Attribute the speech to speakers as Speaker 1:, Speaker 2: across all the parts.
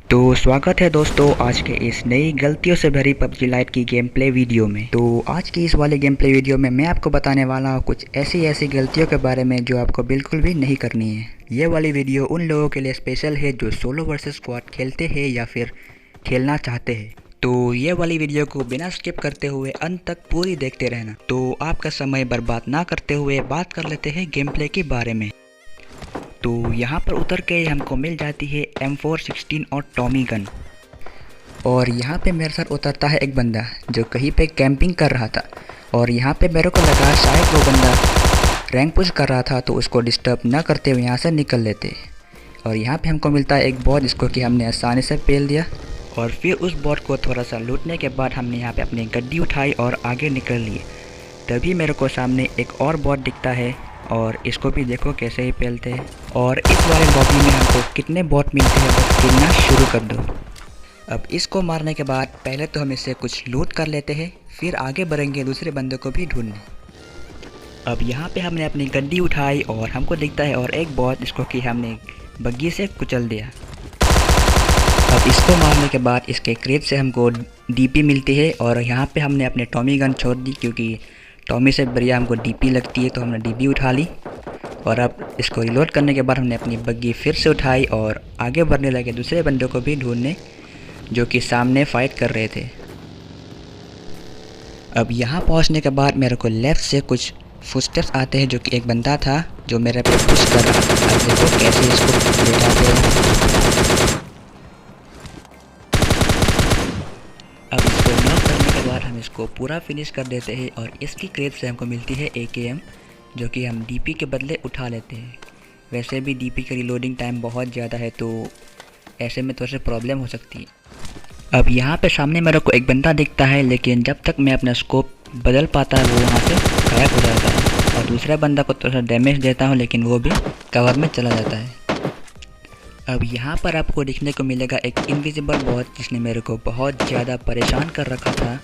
Speaker 1: तो स्वागत है दोस्तों आज के इस नई गलतियों से भरी पबजी लाइट की गेम प्ले वीडियो में। तो आज की इस वाले गेम प्ले वीडियो में मैं आपको बताने वाला हूँ कुछ ऐसी गलतियों के बारे में जो आपको बिल्कुल भी नहीं करनी है। ये वाली वीडियो उन लोगों के लिए स्पेशल है जो सोलो वर्सेस स्क्वाड खेलते हैं या फिर खेलना चाहते हैं। तो ये वाली वीडियो को बिना स्किप करते हुए अंत तक पूरी देखते रहना। तो आपका समय बर्बाद ना करते हुए बात कर लेते हैं गेम प्ले के बारे में। तो यहाँ पर उतर के हमको मिल जाती है M416 और टॉमी गन। और यहाँ पे मेरे साथ उतरता है एक बंदा जो कहीं पे कैंपिंग कर रहा था और यहाँ पे मेरे को लगा शायद वो बंदा रैंक पुश कर रहा था, तो उसको डिस्टर्ब ना करते हुए यहाँ से निकल लेते। और यहाँ पे हमको मिलता है एक बॉट जिसको कि हमने आसानी से पेल दिया। और फिर उस बॉट को थोड़ा सा लूटने के बाद हमने यहाँ पे अपनी गड्डी उठाई और आगे निकल लिए। तभी मेरे को सामने एक और बॉट दिखता है और इसको भी देखो कैसे ही पेलते हैं। और इस वाले लॉबी में हमको कितने बॉट मिलते हैं बस गिनना शुरू कर दो। अब इसको मारने के बाद पहले तो हम इससे कुछ लूट कर लेते हैं, फिर आगे बढ़ेंगे दूसरे बंदे को भी ढूंढने। अब यहाँ पे हमने अपनी गड्डी उठाई और हमको दिखता है और एक बॉट जिसको कि हमने बग्गी से कुचल दिया। अब इसको मारने के बाद इसके क्रेट से हमको डीपी मिलती है और यहाँ पे हमने अपने टॉमी गन छोड़ दी क्योंकि टॉमी से बढ़िया हमको डीपी लगती है, तो हमने डीपी उठा ली। और अब इसको रिलोड करने के बाद हमने अपनी बग्गी फिर से उठाई और आगे बढ़ने लगे दूसरे बंदों को भी ढूंढने जो कि सामने फाइट कर रहे थे। अब यहाँ पहुँचने के बाद मेरे को लेफ़्ट से कुछ फुटस्टेप्स आते हैं जो कि एक बंदा था जो मेरे पे पुश कर रहा था। अब देखो कैसे इसको लेटाते हैं। अब इसको नॉक करने के बाद हम इसको पूरा फिनिश कर देते हैं और इसकी क्रेट से हमको मिलती है AKM जो कि हम डीपी के बदले उठा लेते हैं। वैसे भी डीपी का रिलोडिंग टाइम बहुत ज़्यादा है तो ऐसे में थोड़ी सी प्रॉब्लम हो सकती है। अब यहाँ पे सामने मेरे को एक बंदा दिखता है, लेकिन जब तक मैं अपना स्कोप बदल पाता है वो वहाँ से गायब हो जाता है। और दूसरा बंदा को थोड़ा सा डैमेज देता हूँ लेकिन वो भी कवर में चला जाता है। अब यहाँ पर आपको दिखने को मिलेगा एक इनविजिबल बॉट जिसने मेरे को बहुत ज़्यादा परेशान कर रखा था।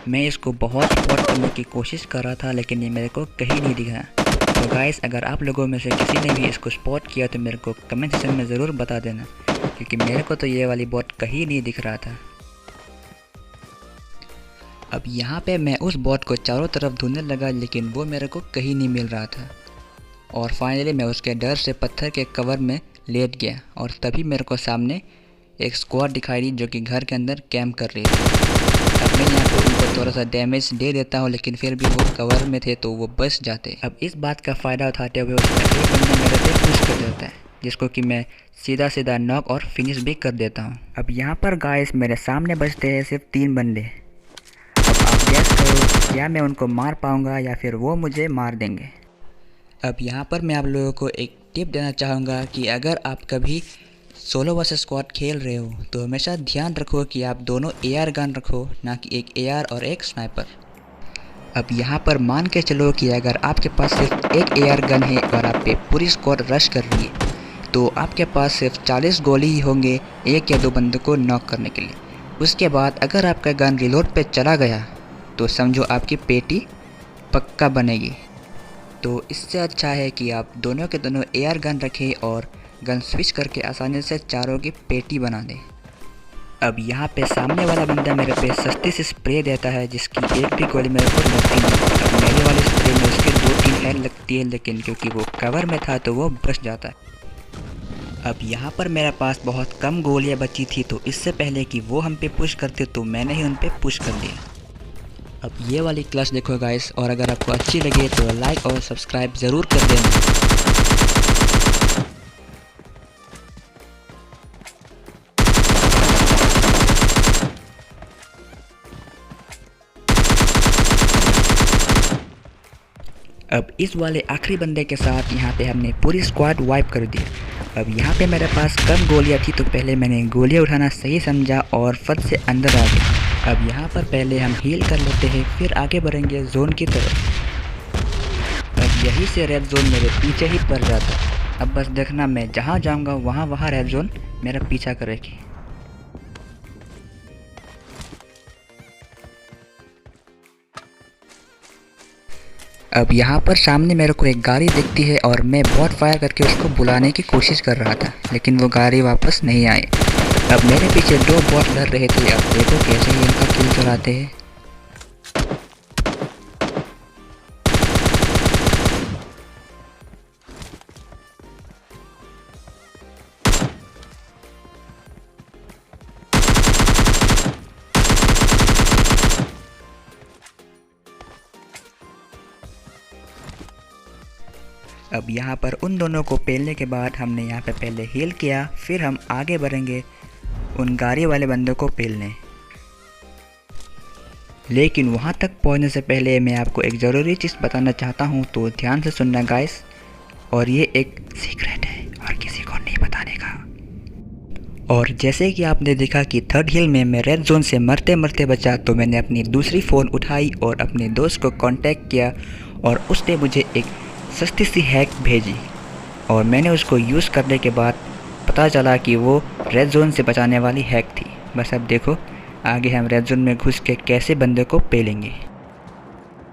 Speaker 1: मैं इसको बहुत स्पॉट करने की कोशिश कर रहा था लेकिन ये मेरे को कहीं नहीं दिखा। तो गाइस अगर आप लोगों में से किसी ने भी इसको स्पॉट किया तो मेरे को कमेंट सेक्शन में ज़रूर बता देना क्योंकि मेरे को तो ये वाली बॉट कहीं नहीं दिख रहा था। अब यहाँ पे मैं उस बॉट को चारों तरफ ढूंढने लगा लेकिन वो मेरे को कहीं नहीं मिल रहा था। और फाइनली मैं उसके डर से पत्थर के कवर में लेट गया और तभी मेरे को सामने एक स्क्वाड दिखाई दी जो कि घर के अंदर कैंप कर रही थी। अब मैं यहाँ पे उनको थोड़ा सा डैमेज दे देता हूँ लेकिन फिर भी वो कवर में थे तो वो बच जाते। अब इस बात का फ़ायदा उठाते हुए उसका एक बंदा मेरे पे पुश कर देता है जिसको कि मैं सीधा नॉक और फिनिश भी कर देता हूँ। अब यहाँ पर गाइस मेरे सामने बचते हैं सिर्फ 3 बंदे। अब आप गैस करो क्या मैं उनको मार पाऊँगा या फिर वो मुझे मार देंगे। अब यहाँ पर मैं आप लोगों को एक टिप देना चाहूँगा कि अगर आप कभी सोलो वर्सेस स्क्वाड खेल रहे हो तो हमेशा ध्यान रखो कि आप दोनों AR गन रखो, ना कि एक AR और एक स्नाइपर। अब यहाँ पर मान के चलो कि अगर आपके पास सिर्फ एक AR गन है और आप पे पूरी स्क्वाड रश कर रही है तो आपके पास सिर्फ 40 गोली ही होंगे एक या 2 बंदों को नॉक करने के लिए। उसके बाद अगर आपका गन रिलोड पे चला गया तो समझो आपकी पेटी पक्का बनेगी। तो इससे अच्छा है कि आप दोनों के दोनों AR गन रखें और गन स्विच करके आसानी से चारों की पेटी बना दें। अब यहाँ पे सामने वाला बंदा मेरे पे सस्ती से स्प्रे देता है जिसकी एक भी गोली मेरे को लगती नहीं। अब मेरे वाले स्प्रे में उसके 2-3 हेड लगती है, लेकिन क्योंकि वो कवर में था तो वो बच जाता है। अब यहाँ पर मेरे पास बहुत कम गोलियाँ बची थी, तो इससे पहले कि वो हम पे पुश करते तो मैंने ही उन पे पुश कर लिया। अब ये वाली क्लच देखो गाइस, और अगर आपको अच्छी लगे तो लाइक और सब्सक्राइब ज़रूर कर देना। अब इस वाले आखिरी बंदे के साथ यहाँ पे हमने पूरी स्क्वाड वाइप कर दी। अब यहाँ पे मेरे पास कम गोलियाँ थी, तो पहले मैंने गोलियाँ उठाना सही समझा और फट से अंदर आ गया। अब यहाँ पर पहले हम हील कर लेते हैं, फिर आगे बढ़ेंगे जोन की तरफ। अब यहीं से रेड जोन मेरे पीछे ही पड़ जाता है। अब बस देखना, मैं जहाँ जाऊँगा वहाँ रेड जोन मेरा पीछा करेगी। अब यहाँ पर सामने मेरे को एक गाड़ी दिखती है और मैं बहुत फायर करके उसको बुलाने की कोशिश कर रहा था, लेकिन वो गाड़ी वापस नहीं आई। अब मेरे पीछे 2 बॉट लड़ रहे थे। अब देखो कैसे ही इनका किल कराते हैं। अब यहाँ पर उन दोनों को पेलने के बाद हमने यहाँ पे पहले हील किया, फिर हम आगे बढ़ेंगे उन गाड़ी वाले बंदों को पेलने। लेकिन वहाँ तक पहुँचने से पहले मैं आपको एक ज़रूरी चीज़ बताना चाहता हूँ, तो ध्यान से सुनना गाइस, और ये एक सीक्रेट है और किसी को नहीं बताने का। और जैसे कि आपने देखा कि थर्ड हिल में मैं रेड जोन से मरते मरते बचा, तो मैंने अपनी दूसरी फ़ोन उठाई और अपने दोस्त को कांटेक्ट किया और उसने मुझे एक सस्ती सी हैक भेजी, और मैंने उसको यूज़ करने के बाद पता चला कि वो रेड जोन से बचाने वाली हैक थी। बस अब देखो आगे हम रेड जोन में घुस के कैसे बंदे को पेलेंगे।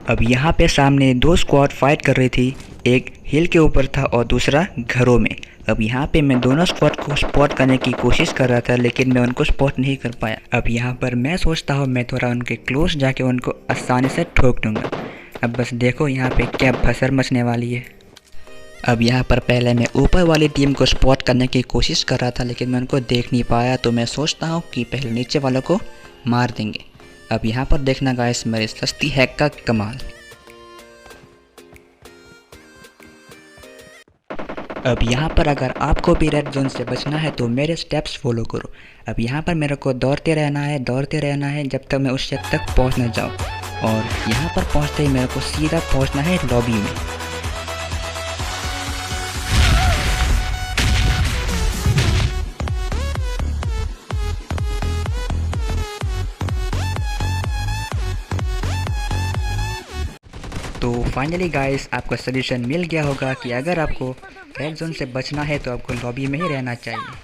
Speaker 1: अब यहाँ पे सामने 2 स्क्वाड फाइट कर रही थी, एक हिल के ऊपर था और दूसरा घरों में। अब यहाँ पे मैं दोनों स्क्वाड को स्पॉट करने की कोशिश कर रहा था, लेकिन मैं उनको स्पॉट नहीं कर पाया। अब यहाँ पर मैं सोचता हूँ मैं थोड़ा उनके क्लोज जाके उनको आसानी से ठोक दूँगा। अब बस देखो यहाँ पे क्या भसर मचने वाली है। अब यहाँ पर पहले मैं ऊपर वाली टीम को स्पॉट करने की कोशिश कर रहा था, लेकिन मैं उनको देख नहीं पाया, तो मैं सोचता हूँ कि पहले नीचे वालों को मार देंगे। अब यहाँ पर देखना गाइस मेरी सस्ती हैक का कमाल। अब यहाँ पर अगर आपको भी रेड जोन से बचना है तो मेरे स्टेप्स फॉलो करो। अब यहाँ पर मेरे को दौड़ते रहना है जब तक मैं उस शेप तक पहुँच न जाऊँ, और यहाँ पर पहुँचते ही मेरे को सीधा पहुँचना है लॉबी में। तो फाइनली गाइस आपको सॉल्यूशन मिल गया होगा कि अगर आपको रेड जोन से बचना है तो आपको लॉबी में ही रहना चाहिए।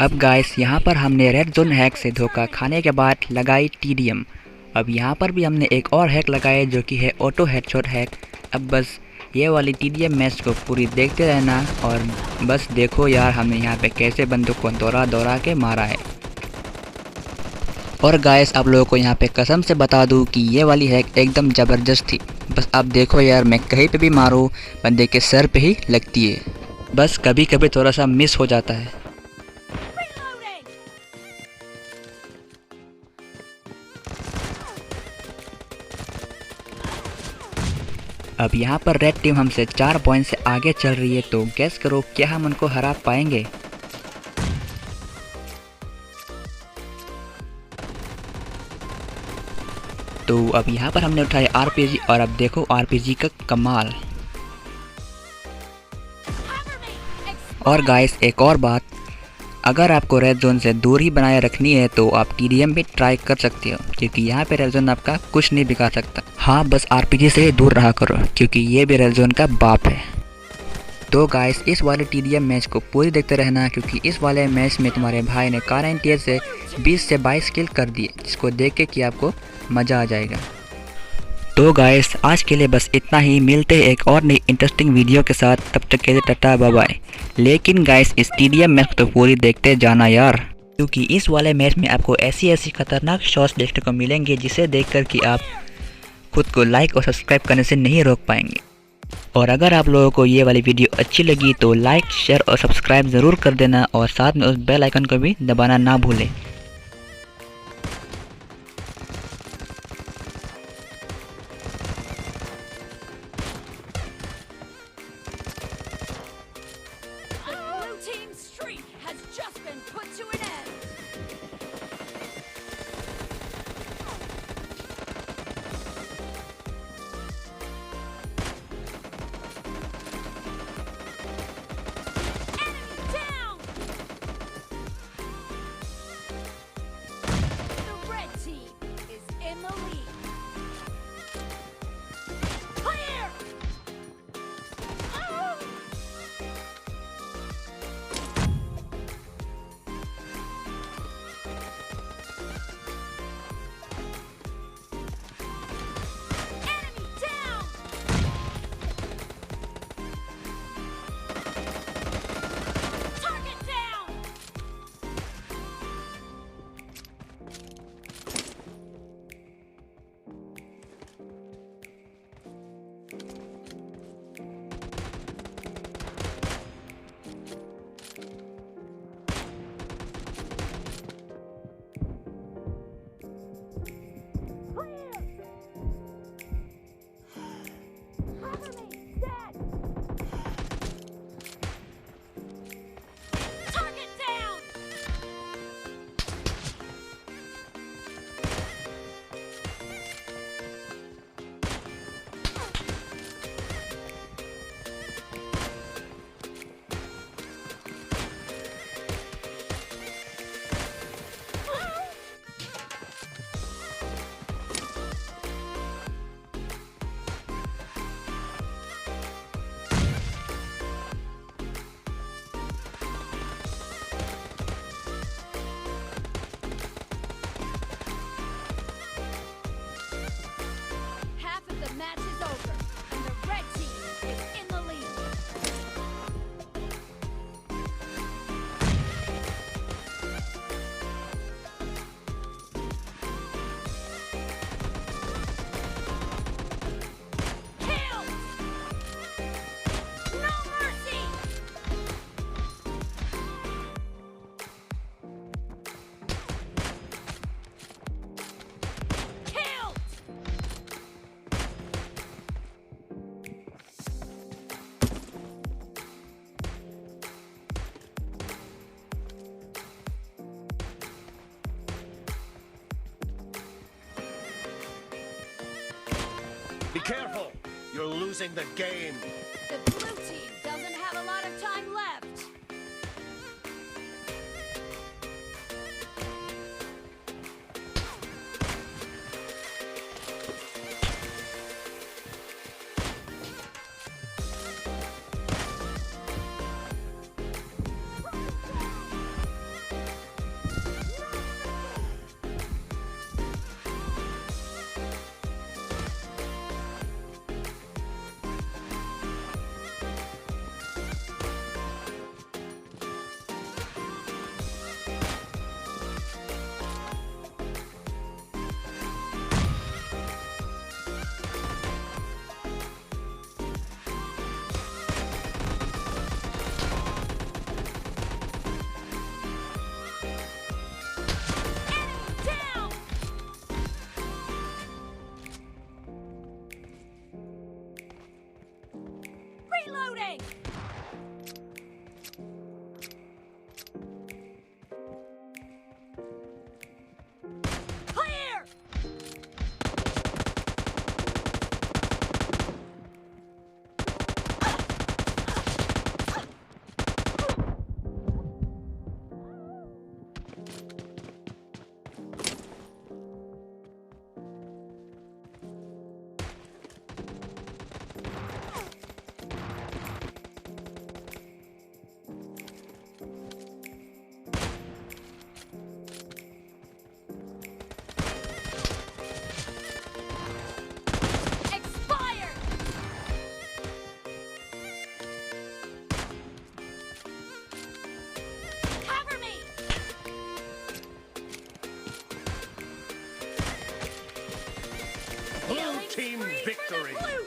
Speaker 1: अब गाइस यहाँ पर हमने रेड जोन हैक से धोखा खाने के बाद लगाई TDM। अब यहाँ पर भी हमने एक और हैक लगाया जो कि है ऑटो हेडशॉट हैक। अब बस ये वाली TDM मैच को पूरी देखते रहना, और बस देखो यार हमने यहाँ पे कैसे बंदों को दौड़ा के मारा है। और गाइस आप लोगों को यहाँ पे कसम से बता दूँ कि ये वाली हैक एकदम ज़बरदस्त थी। बस आप देखो यार, मैं कहीं पे भी मारूँ बंदे के सर पे ही लगती है, बस कभी कभी थोड़ा सा मिस हो जाता है। अब यहाँ पर रेड टीम हमसे 4 पॉइंट से आगे चल रही है, तो गैस करो क्या हम उनको हरा पाएंगे। तो अब यहाँ पर हमने उठाई RPG, और अब देखो RPG का कमाल। और गाइस एक और बात, अगर आपको रेड जोन से दूरी बनाए रखनी है तो आप TDM भी ट्राई कर सकते हो, क्योंकि यहाँ पे रेड जोन आपका कुछ नहीं बिगाड़ सकता। हाँ बस RPG से ही दूर रहा करो, क्योंकि ये भी रेड जोन का बाप है। तो गाइस इस वाले TDM मैच को पूरी देखते रहना, क्योंकि इस वाले मैच में तुम्हारे भाई ने कार से 20 से 22 किल कर दिए, जिसको देख के कि आपको मज़ा आ जाएगा। तो गाइस आज के लिए बस इतना ही, मिलते हैं एक और नई इंटरेस्टिंग वीडियो के साथ। तब तक के लिए टाटा बाय बाय। लेकिन गाइस इस TDM मैच तो पूरी देखते जाना यार। क्योंकि इस वाले मैच में आपको ऐसी ऐसी खतरनाक शॉट्स देखने को मिलेंगे जिसे देखकर कि आप खुद को लाइक और सब्सक्राइब करने से नहीं रोक पाएंगे। और अगर आप लोगों को ये वाली वीडियो अच्छी लगी तो लाइक, शेयर और सब्सक्राइब ज़रूर कर देना और साथ में उस बेल आइकन को भी दबाना ना भूलें।
Speaker 2: Team's streak has just been put to an end. Enemy down. The red team is in the lead. Clear. Oh! Enemy down! Target down! Cover me! Dead! Target down! Half of the match is over, and the red team is in the lead. Killed! No mercy! Killed!
Speaker 3: Be careful! You're losing the game.
Speaker 2: The blue team doesn't have a lot of time left.
Speaker 3: Victory.
Speaker 2: blue